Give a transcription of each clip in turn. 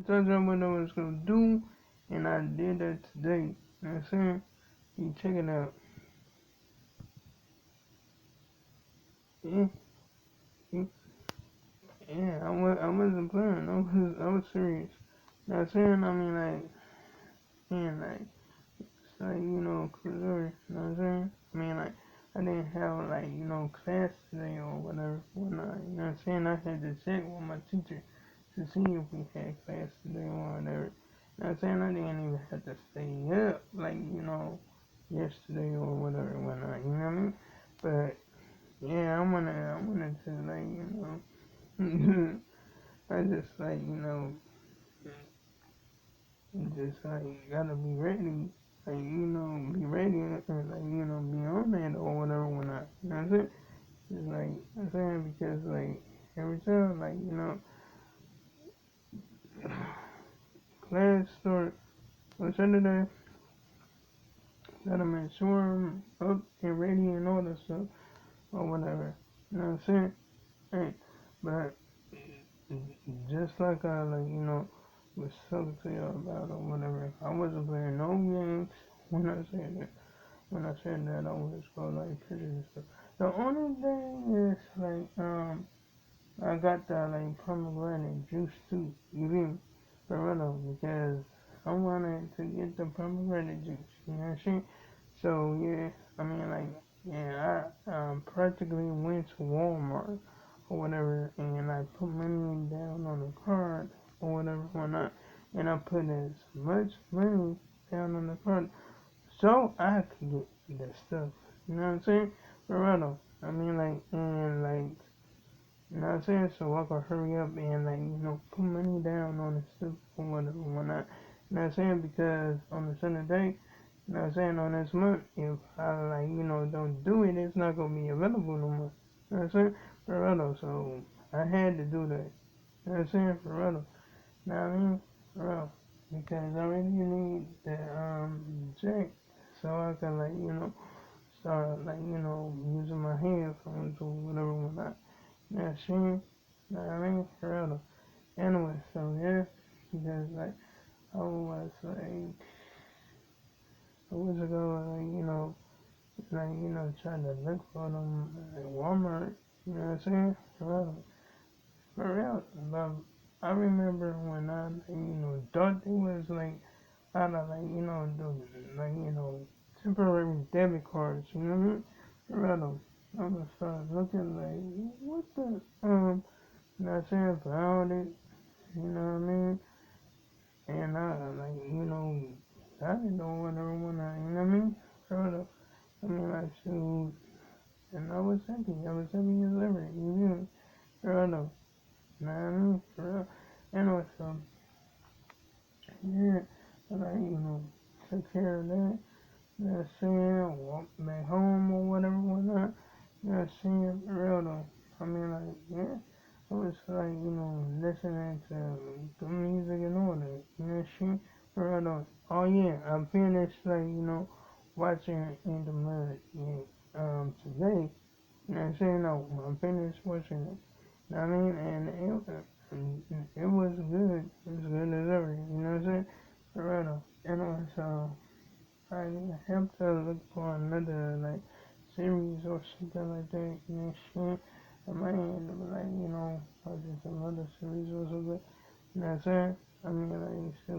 told you what I was gonna do, and I did that today. You know what I'm saying? You check it out. Yeah, yeah, yeah. I wasn't playing. I was serious. You know what I'm saying? I mean, like, man, like, it's like, cruiser. You know what I'm saying? I mean, like, I didn't have, like, class today or whatever, whatnot. You know what I'm saying? I had to check with my teacher to see if we had class today or whatever. You know what I'm saying? I didn't even have to stay up, like, yesterday or whatever, whatnot. You know what I mean? But yeah, I wanted to, like, I just, like, just like gotta be ready, like, be ready and, like, be on that or whatever when I, you know what I'm saying? Just like, I'm saying, because, like, every time, like, class start on Saturday, gotta make sure I'm up and ready and all that stuff or whatever, you know what I'm saying? Hey, but just like I, like, was talking to you about or whatever, I wasn't playing no games when I said that. When I said that, I was going like pictures and stuff. The only thing is like I got the like pomegranate juice too. You feel me? For real, because I wanted to get the pomegranate juice. You know what I'm saying? So yeah, I mean like yeah, I practically went to Walmart or whatever, and I put money down on the card or whatever, whatnot, and I put as much money down on the card so I could get that stuff. You know what I'm saying? Real. I mean, like, and like, you know what I'm saying? So I could hurry up and, like, put money down on the stuff or whatever, whatnot. You know what I'm saying? Because on the Sunday day, you know what I'm saying, on this month, if I, like, don't do it, it's not going to be available no more. You know what I'm saying? For real. So I had to do that. You know what I'm saying? For real. You know what I mean? For real. Because I really need the check so I can, like, start, like, using my headphones or whatever when I, you know what I mean? For real. Anyway, so yeah, because, like, I was, like, a weeks ago, like, trying to look for them at Walmart, you know what I'm saying? For real. But I remember when I, like, thought it was, like, out of, like, the, like, temporary debit cards, you know what I mean? For real. I'm gonna start looking like, what the, you know what I'm saying, found it, you know what I mean? And I, like, I didn't know what everyone, you know what I mean? For real. I mean, like, shoot, and I was happy. I was happy as ever, you know? For real. You know what I mean? For real. Anyway, so, yeah, and I, took care of that. You know what I'm saying? Walk back home or whatever, whatnot. You know what I'm saying? For real though. I mean, like, yeah. I was like, listening to good music and all that. You know what I'm saying? For real though. Oh yeah, I finished, like, watching In the Mud, yeah, today. You know what I'm saying? No, I finished watching it. You know what I mean? And it was good. It was good as ever. You know what I'm saying? For real though. And also, I have to look for another like series or something like that. You know, shit. I might end up like watching some other series or something. You know what I'm saying? I mean, like, so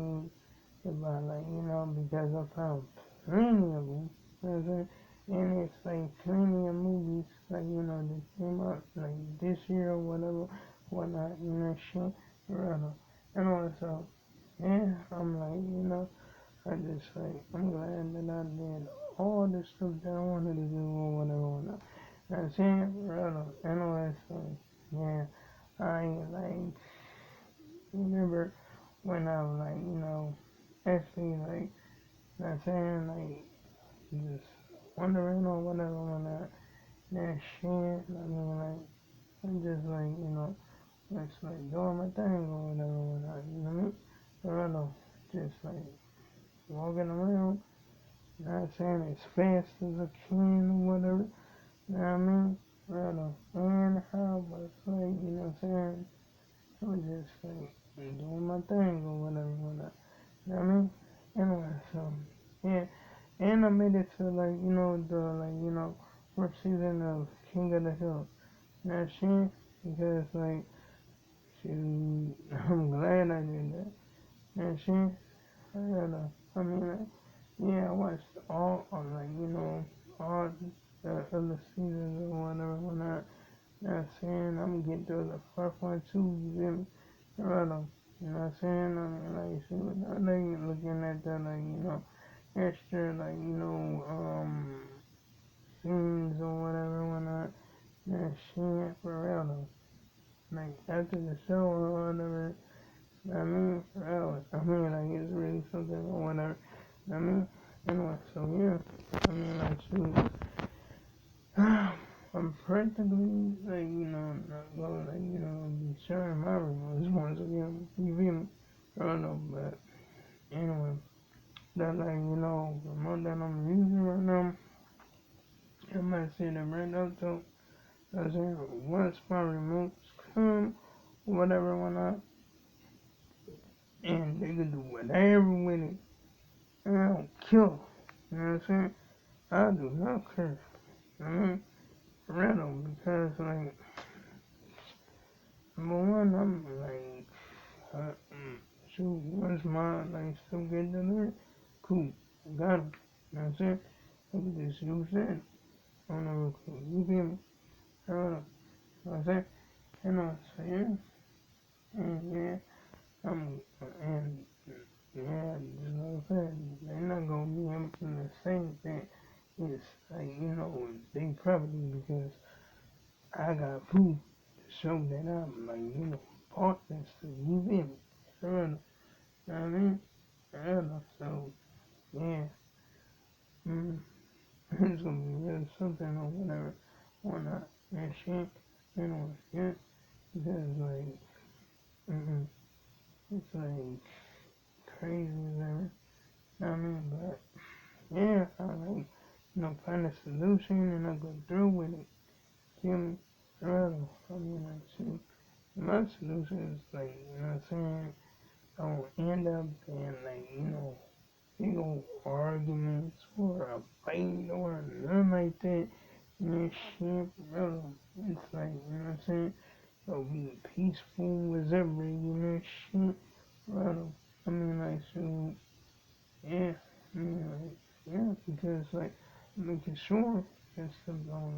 about like because I found plenty of them. You know what I'm saying? And it's like plenty of movies like that came out like this year or whatever, whatnot. You know, shit. Right. And also, yeah, I'm like I just like I'm glad that I did all the stuff that I wanted to do or whatever. Whatnot. I'm saying, right? Anyway, so yeah, I like remember when I was like actually like not saying like just wondering or whatever whatnot. That shit. I mean like I'm just like just like doing my thing or whatever whatnot. You know what I mean? Right? Just like walking around. Not saying as fast as I can or whatever. You know what I mean? Right on. And how, but it's like, you know what I'm saying? It was just like, doing my thing or whatever, whatnot. You know what I mean? Anyway, so yeah, and I made it to like the first season of King of the Hill. You know what I'm saying? Because like shoot, I'm glad I did that. You know what I'm saying? I mean, like, yeah, I watched all all the other seasons or whatever. When I, you know what I'm saying? I'm getting through the first one too. You feel me? Right on. You know what I'm saying? I mean, like, see, I know you looking at the extra scenes or whatever when I, you know, shit for real though. Like after the show or whatever. I mean, for real. I mean, like it's really something or whatever. I mean, anyway, so yeah. I mean, like, shoot. I'm practically, like, not going, like, be sharing my remotes once again. You feel me? I don't know, but anyway, that, like, remote that I'm using right now, I might say that right up to, I say, once my remotes come, whatever, when I, and they can do whatever with it, and I don't kill. You know what I'm saying? I do not care. I mean, for real though, because, like, number one, I'm like, shoot, once my like stuff get delivered, cool, got him. You know what I'm saying? Look at this, you said on the record. You feel me? I don't know. You know what I'm saying? You know what I'm saying? And yeah, I'm and yeah, just like I said, they're not gonna be able to say that it's like they property because I got proof to show that I'm like part that stuff. You feel me? I don't know. You know what I mean? I don't know. So yeah. Mm. It's gonna be really something or whatever, or not, and shit, yeah, because like, it's like crazy as ever. I mean, but yeah, I like, find a solution and I go through with it. Feel me? Rather, I mean, like, shit. My solution is like, you know what I'm saying? I don't end up being like, big old arguments or a fight or nothing like that. And shit, bro. It's like, you know what I'm saying? So be peaceful as ever, shit, bro. I mean, like, so, yeah. I mean, like, yeah, because, like, making sure that stuff don't,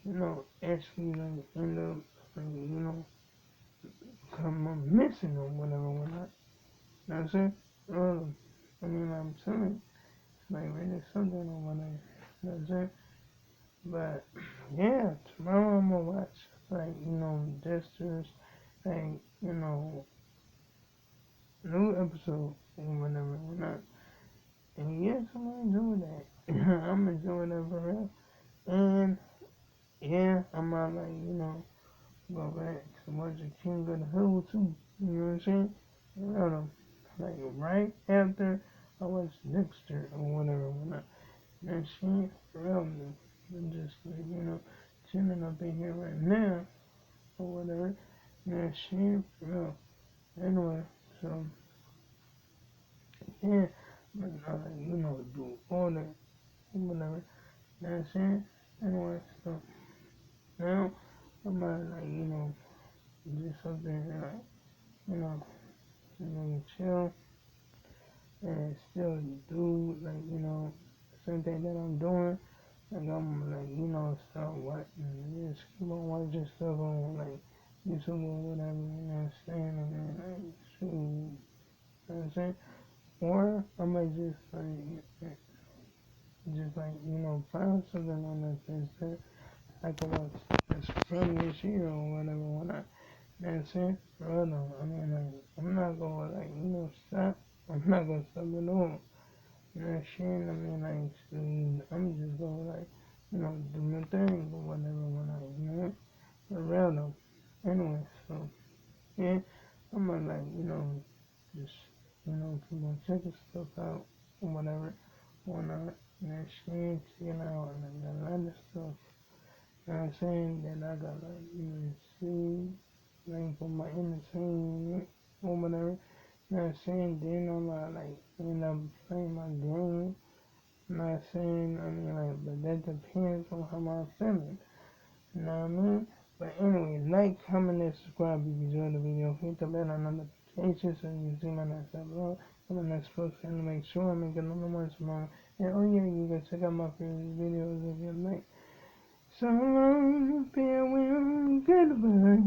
like, actually, like, end up, like, come up missing or whatever, whatnot. You know what I'm saying? I mean, I'm telling like really something or whatever. You know what I'm saying? But yeah, tomorrow I'm gonna watch like Dexter's like new episode or whatever or not. And yes, I'm gonna enjoy that. I'm enjoying that for real. And yeah, I might like go back to watch the King of the Hill too. You know what I'm saying? I don't know. Like right after I watch Dexter or whatever, whatnot. And shit, for real, man. I'm just like, chilling up in here right now, or whatever. And shit, for real. Anyway, so, yeah, but, do all that, whatever. You know what I'm saying? Anyway, so, now, I'm at, like, just up there, like, you know, chill, and still do, like, same thing that I'm doing. Like I'm like, start watching, just keep on watching stuff on like YouTube or whatever, you know what I'm saying? And then like, shoot, you know what I'm saying? Or I might just like, find something on Netflix that I can watch that's from this year or whatever when I, you know what I'm saying? Well, no, I mean, like, I'm not gonna like, stop. I'm not gonna stop at all. You know what I'm saying? I mean, like, shoot, I'm just gonna like, do my thing or whatever when I, around them. Anyway, so yeah, I'm gonna like, just keep on checking stuff out or whatever, whatnot, and shit, out and a lot of stuff. You know what I'm saying? That I got like, see. like for my entertainment or whatever. You know what I'm saying? Then I'm like end up playing my game. I'm not saying, I mean, like, but that depends on how I'm feeling. You know what I mean? But anyway, like, comment, and subscribe if you enjoyed the video. Hit the bell on notifications so you can see my next upload. On the next post, and make sure I make another one tomorrow. And oh yeah, you can check out my previous videos if you like. So long, farewell, goodbye.